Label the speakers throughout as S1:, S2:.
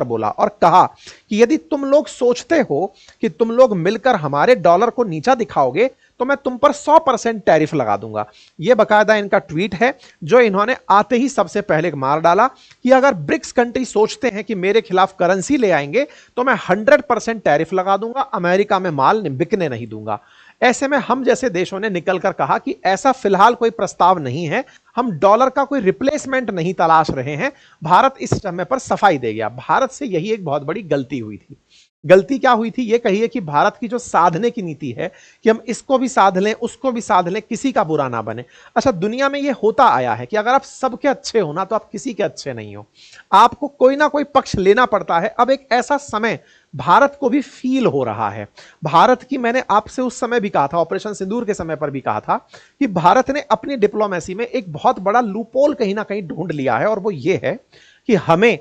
S1: बोला और कहा कि यदि तुम लोग सोचते हो कि तुम लोग मिलकर हमारे डॉलर को नीचा दिखाओगे तो मैं तुम पर 100% टैरिफ लगा दूंगा। यह बकायदा इनका ट्वीट है जो इन्होंने आते ही सबसे पहले मार डाला कि अगर ब्रिक्स कंट्री सोचते हैं कि मेरे खिलाफ करेंसी ले आएंगे तो मैं 100% टैरिफ लगा दूंगा, अमेरिका में माल बिकने नहीं दूंगा। ऐसे में हम जैसे देशों ने निकलकर कहा कि ऐसा फिलहाल कोई प्रस्ताव नहीं है, हम डॉलर का कोई रिप्लेसमेंट नहीं तलाश रहे हैं। भारत इस समय पर सफाई दे गया। भारत से यही एक बहुत बड़ी गलती हुई थी। गलती क्या हुई थी ये कहिए कि भारत की जो साधने की नीति है कि हम इसको भी साध लें उसको भी साध लें, किसी का बुरा ना बने। अच्छा, दुनिया में ये होता आया है कि अगर आप सबके अच्छे हो ना तो आप किसी के अच्छे नहीं हो, आपको कोई ना कोई पक्ष लेना पड़ता है। अब एक ऐसा समय भारत को भी फील हो रहा है। भारत की, मैंने आपसे उस समय भी कहा था, ऑपरेशन सिंदूर के समय पर भी कहा था कि भारत ने अपनी डिप्लोमेसी में एक बहुत बड़ा लूपोल कहीं ना कहीं ढूंढ लिया है और वो ये है कि हमें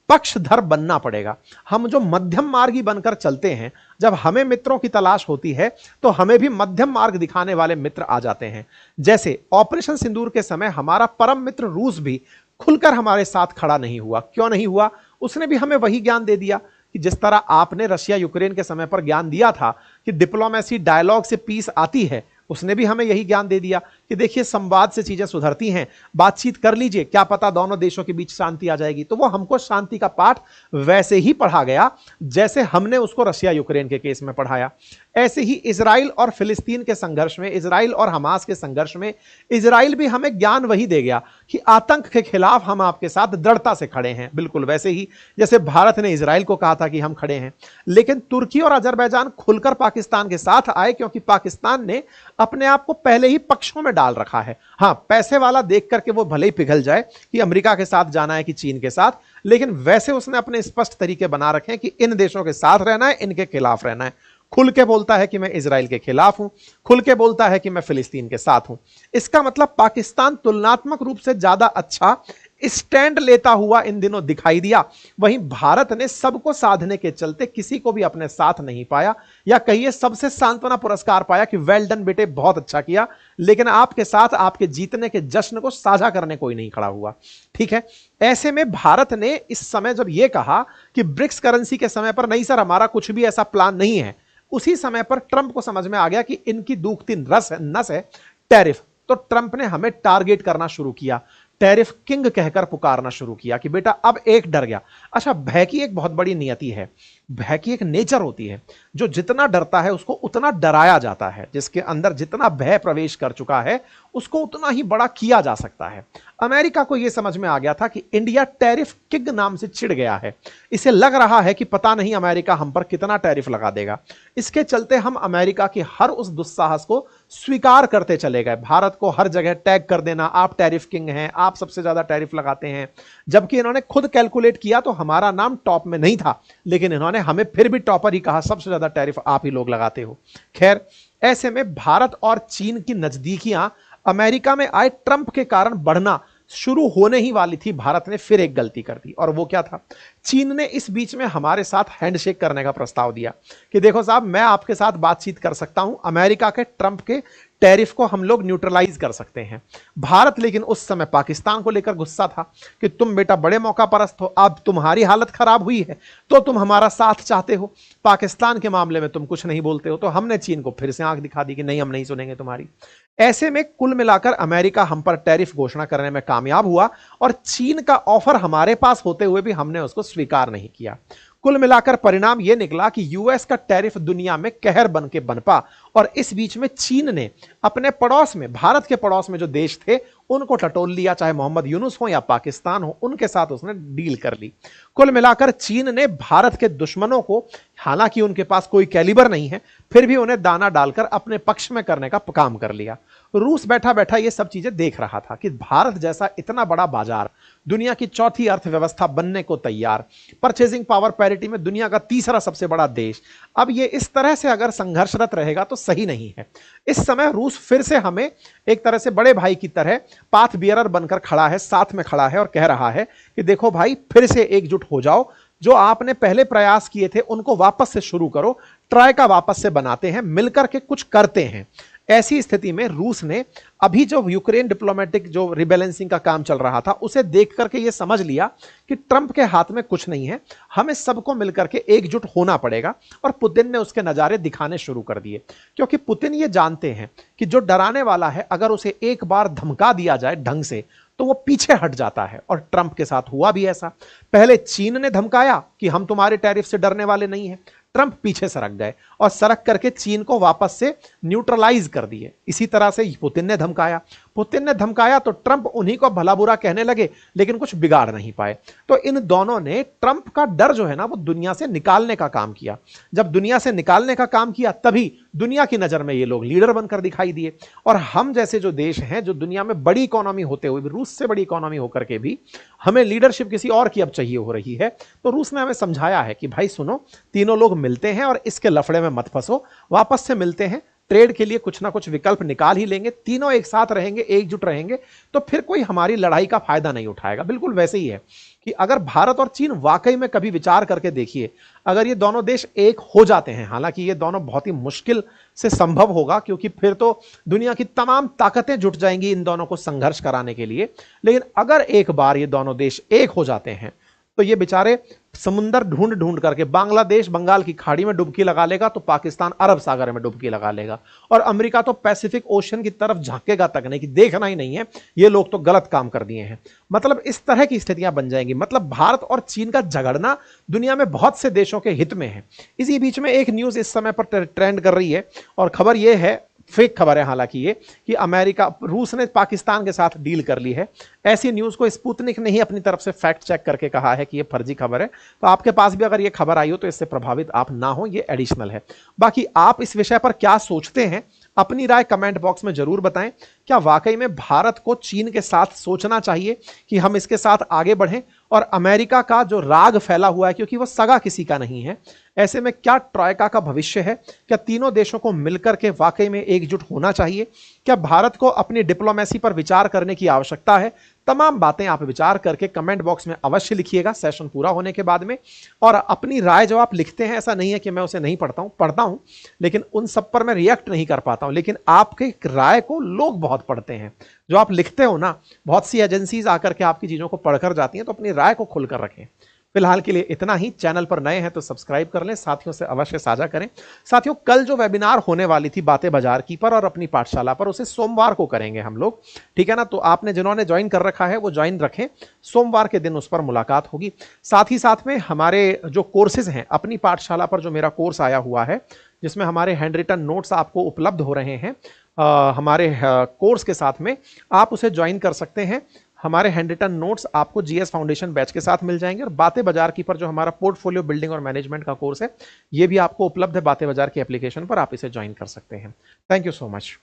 S1: पक्षधर बनना पड़ेगा। हम जो मध्यम मार्गी बनकर चलते हैं, जब हमें मित्रों की तलाश होती है तो हमें भी मध्यम मार्ग दिखाने वाले मित्र आ जाते हैं। जैसे ऑपरेशन सिंदूर के समय हमारा परम मित्र रूस भी खुलकर हमारे साथ खड़ा नहीं हुआ। क्यों नहीं हुआ? उसने भी हमें वही ज्ञान दे दिया कि जिस तरह आपने रशिया यूक्रेन के समय पर ज्ञान दिया था कि डिप्लोमेसी डायलॉग से पीस आती है, उसने भी हमें यही ज्ञान दे दिया कि देखिए संवाद से चीजें सुधरती हैं, बातचीत कर लीजिए, क्या पता दोनों देशों के बीच शांति आ जाएगी। तो वो हमको शांति का पाठ वैसे ही पढ़ा गया जैसे हमने उसको रशिया यूक्रेन के केस में पढ़ाया। ऐसे ही इजराइल और फिलिस्तीन के संघर्ष में, इजराइल और हमास के संघर्ष में इजराइल भी हमें ज्ञान वही दे गया कि आतंक के खिलाफ हम आपके साथ दृढ़ता से खड़े हैं, बिल्कुल वैसे ही जैसे भारत ने इजराइल को कहा था कि हम खड़े हैं। लेकिन तुर्की और अजरबैजान खुलकर पाकिस्तान के साथ आए क्योंकि पाकिस्तान ने अपने आप को पहले ही पक्षों में डाल रखा है। हां, पैसे वाला देख करके वो भले ही पिघल जाए कि अमेरिका के साथ जाना है कि चीन के साथ, लेकिन वैसे उसने अपने स्पष्ट तरीके बना रखे हैं कि इन देशों के साथ रहना है, इनके खिलाफ रहना है। खुल के बोलता है कि मैं इजराइल के खिलाफ हूं, खुल के बोलता है कि मैं फिलिस्तीन के साथ हूं। इसका मतलब पाकिस्तान तुलनात्मक रूप से ज्यादा अच्छा स्टैंड लेता हुआ इन दिनों दिखाई दिया। वहीं भारत ने सबको साधने के चलते किसी को भी अपने साथ नहीं पाया, या कहिए सबसे सांत्वना पुरस्कार पाया कि वेल डन बेटे, बहुत अच्छा किया, लेकिन आपके साथ आपके जीतने के जश्न को साझा करने कोई नहीं खड़ा हुआ। ठीक है, ऐसे में भारत ने इस समय जब यह कहा कि ब्रिक्स करेंसी के समय पर नहीं सर हमारा कुछ भी ऐसा प्लान नहीं है, उसी समय पर ट्रंप को समझ में आ गया कि इनकी दूखती नस है टैरिफ। तो ट्रंप ने हमें टारगेट करना शुरू किया, टैरिफ किंग कहकर पुकारना शुरू किया कि बेटा अब एक डर गया। अच्छा, भय की एक बहुत बड़ी नियति है, भय की एक नेचर होती है, जो जितना डरता है उसको उतना डराया जाता है, जिसके अंदर जितना भय प्रवेश कर चुका है उसको उतना ही बड़ा किया जा सकता है। अमेरिका को यह समझ में आ गया था कि इंडिया टैरिफ किंग नाम से चिढ़ गया है, इसे लग रहा है कि पता नहीं अमेरिका हम पर कितना टैरिफ लगा देगा। इसके चलते हम अमेरिका के हर उस दुस्साहस को स्वीकार करते चले गए। भारत को हर जगह टैग कर देना, आप टैरिफ किंग हैं, आप सबसे ज्यादा टैरिफ लगाते हैं, जबकि इन्होंने खुद कैलकुलेट किया तो हमारा नाम टॉप में नहीं था, लेकिन इन्होंने हमें फिर भी टॉपर ही कहा, सबसे ज्यादा टैरिफ आप ही लोग लगाते हो। खैर, ऐसे में भारत और चीन की नजदीकियां अमेरिका में आए ट्रंप के कारण बढ़ना शुरू होने ही वाली थी। भारत ने फिर एक गलती कर दी, और वो क्या था? चीन ने इस बीच में हमारे साथ हैंडशेक करने का प्रस्ताव दिया कि देखो साहब, मैं आपके साथ बातचीत कर सकता हूं, अमेरिका के ट्रंप के टैरिफ को हम लोग न्यूट्रलाइज कर सकते हैं। भारत लेकिन उस समय पाकिस्तान को लेकर गुस्सा था कि तुम बेटा बड़े मौका परस्त हो, अब तुम्हारी हालत खराब हुई है तो तुम हमारा साथ चाहते हो, पाकिस्तान के मामले में तुम कुछ नहीं बोलते हो। तो हमने चीन को फिर से आंख दिखा दी कि नहीं, हम नहीं सुनेंगे तुम्हारी। ऐसे में कुल मिलाकर अमेरिका हम पर टैरिफ घोषणा करने में कामयाब हुआ, और चीन का ऑफर हमारे पास होते हुए भी हमने उसको स्वीकार नहीं किया। कुल मिलाकर परिणाम यह निकला कि यूएस का टैरिफ दुनिया में कहर बन के बनपा, और इस बीच में चीन ने अपने पड़ोस में, भारत के पड़ोस में जो देश थे उनको टटोल लिया, चाहे मोहम्मद यूनुस हो या पाकिस्तान हो, उनके साथ उसने डील कर ली। कुल मिलाकर चीन ने भारत के दुश्मनों को, हालांकि उनके पास कोई कैलिबर नहीं है, फिर भी उन्हें दाना डालकर अपने पक्ष में करने का काम कर लिया। रूस बैठा बैठा ये सब चीजें देख रहा था कि भारत जैसा इतना बड़ा बाजार, दुनिया की चौथी अर्थव्यवस्था बनने को तैयार, परचेजिंग पावर पैरिटी में दुनिया का तीसरा सबसे बड़ा देश, अब ये इस तरह से अगर संघर्षरत रहेगा तो सही नहीं है। इस समय रूस फिर से हमें एक तरह से बड़े भाई की तरह पाथ बियरर बनकर खड़ा है, साथ में खड़ा है और कह रहा है कि देखो भाई, फिर से एकजुट हो जाओ, जो आपने पहले प्रयास किए थे उनको वापस से शुरू करो, ट्राई का वापस से बनाते हैं, मिलकर के कुछ करते हैं। ऐसी स्थिति में रूस ने अभी जो यूक्रेन डिप्लोमेटिक जो रिबैलेंसिंग का काम चल रहा था उसे देख करके ये समझ लिया कि ट्रंप के हाथ में कुछ नहीं है, हमें सबको मिलकर के एकजुट होना पड़ेगा। और पुतिन ने उसके नजारे दिखाने शुरू कर दिए, क्योंकि पुतिन ये जानते हैं कि जो डराने वाला है अगर उसे एक बार धमका दिया जाए ढंग से तो वो पीछे हट जाता है। और ट्रंप के साथ हुआ भी ऐसा। पहले चीन ने धमकाया कि हम तुम्हारे टैरिफ से डरने वाले नहीं हैं, ट्रंप पीछे सरक गए और सरक करके चीन को वापस से न्यूट्रलाइज कर दिए। इसी तरह से पुतिन ने धमकाया तो ट्रंप उन्हीं को भला बुरा कहने लगे, लेकिन कुछ बिगाड़ नहीं पाए। तो इन दोनों ने ट्रंप का डर जो है ना वो दुनिया से निकालने का काम किया। जब दुनिया से निकालने का काम किया तभी दुनिया की नजर में ये लोग लीडर बनकर दिखाई दिए। और हम जैसे जो देश हैं, जो दुनिया में बड़ी इकोनॉमी होते हुए भी, रूस से बड़ी इकोनॉमी होकर के भी हमें लीडरशिप किसी और की अब चाहिए हो रही है, तो रूस ने हमें समझाया है कि भाई सुनो, तीनों लोग मिलते हैं और इसके लफड़े में मत फंसो, वापस से मिलते हैं, ट्रेड के लिए कुछ ना कुछ विकल्प निकाल ही लेंगे, तीनों एक साथ रहेंगे, एकजुट रहेंगे, तो फिर कोई हमारी लड़ाई का फायदा नहीं उठाएगा। बिल्कुल वैसे ही है कि अगर भारत और चीन वाकई में कभी विचार करके देखिए, अगर ये दोनों देश एक हो जाते हैं, हालांकि ये दोनों बहुत ही मुश्किल से संभव होगा क्योंकि फिर तो दुनिया की तमाम ताकतें जुट जाएंगी इन दोनों को संघर्ष कराने के लिए, लेकिन अगर एक बार ये दोनों देश एक हो जाते हैं तो ये बेचारे समुंदर ढूंढ ढूंढ करके, बांग्लादेश बंगाल की खाड़ी में डुबकी लगा लेगा तो पाकिस्तान अरब सागर में डुबकी लगा लेगा, और अमेरिका तो पैसिफिक ओशन की तरफ झांकेगा तक नहीं कि देखना ही नहीं है, ये लोग तो गलत काम कर दिए हैं। मतलब इस तरह की स्थितियां बन जाएंगी। मतलब भारत और चीन का झगड़ना दुनिया में बहुत से देशों के हित में है। इसी बीच में एक न्यूज इस समय पर ट्रेंड कर रही है, और खबर यह है, फेक खबर है हालांकि ये, कि रूस ने पाकिस्तान के साथ डील कर ली है। ऐसी न्यूज को स्पुतनिक ने ही अपनी तरफ से फैक्ट चेक करके कहा है कि ये फर्जी खबर है। तो आपके पास भी अगर ये खबर आई हो तो इससे प्रभावित आप ना हो, ये एडिशनल है। बाकी आप इस विषय पर क्या सोचते हैं, अपनी राय कमेंट बॉक्स में जरूर बताएं। क्या वाकई में भारत को चीन के साथ सोचना चाहिए कि हम इसके साथ आगे बढ़ें, और अमेरिका का जो राग फैला हुआ है क्योंकि वो सगा किसी का नहीं है, ऐसे में क्या ट्रॉयका का भविष्य है? क्या तीनों देशों को मिलकर के वाकई में एकजुट होना चाहिए? क्या भारत को अपनी डिप्लोमेसी पर विचार करने की आवश्यकता है? तमाम बातें आप विचार करके कमेंट बॉक्स में अवश्य लिखिएगा सेशन पूरा होने के बाद में। और अपनी राय जो आप लिखते हैं, ऐसा नहीं है कि मैं उसे नहीं पढ़ता हूं, लेकिन उन सब पर मैं रिएक्ट नहीं कर पाता हूं, लेकिन आपके राय को लोग बहुत पढ़ते हैं। जो आप लिखते हो ना, बहुत सी एजेंसीज आकर के आपकी चीजों को पढ़कर जाती हैं, तो अपनी राय को खुलकर रखें। फिलहाल के लिए इतना ही। चैनल पर नए हैं तो सब्सक्राइब कर लें, साथियों से अवश्य साझा करें। साथियों, कल जो वेबिनार होने वाली थी बातें बाजार की पर और अपनी पाठशाला पर, उसे सोमवार को करेंगे हम लोग, ठीक है ना? तो आपने जिन्होंने ज्वाइन कर रखा है वो ज्वाइन रखें, सोमवार के दिन उस पर मुलाकात होगी। साथ ही साथ में हमारे जो कोर्सेज हैं, अपनी पाठशाला पर जो मेरा कोर्स आया हुआ है जिसमें हमारे हैंड रिटन नोट्स आपको उपलब्ध हो रहे हैं, हमारे कोर्स के साथ में आप उसे ज्वाइन कर सकते हैं। हमारे हैंड रिटन नोट्स आपको जीएस फाउंडेशन बैच के साथ मिल जाएंगे, और बातें बाजार की पर जो हमारा पोर्टफोलियो बिल्डिंग और मैनेजमेंट का कोर्स है, ये भी आपको उपलब्ध है बातें बाजार की एप्लीकेशन पर, आप इसे ज्वाइन कर सकते हैं। Thank you so much.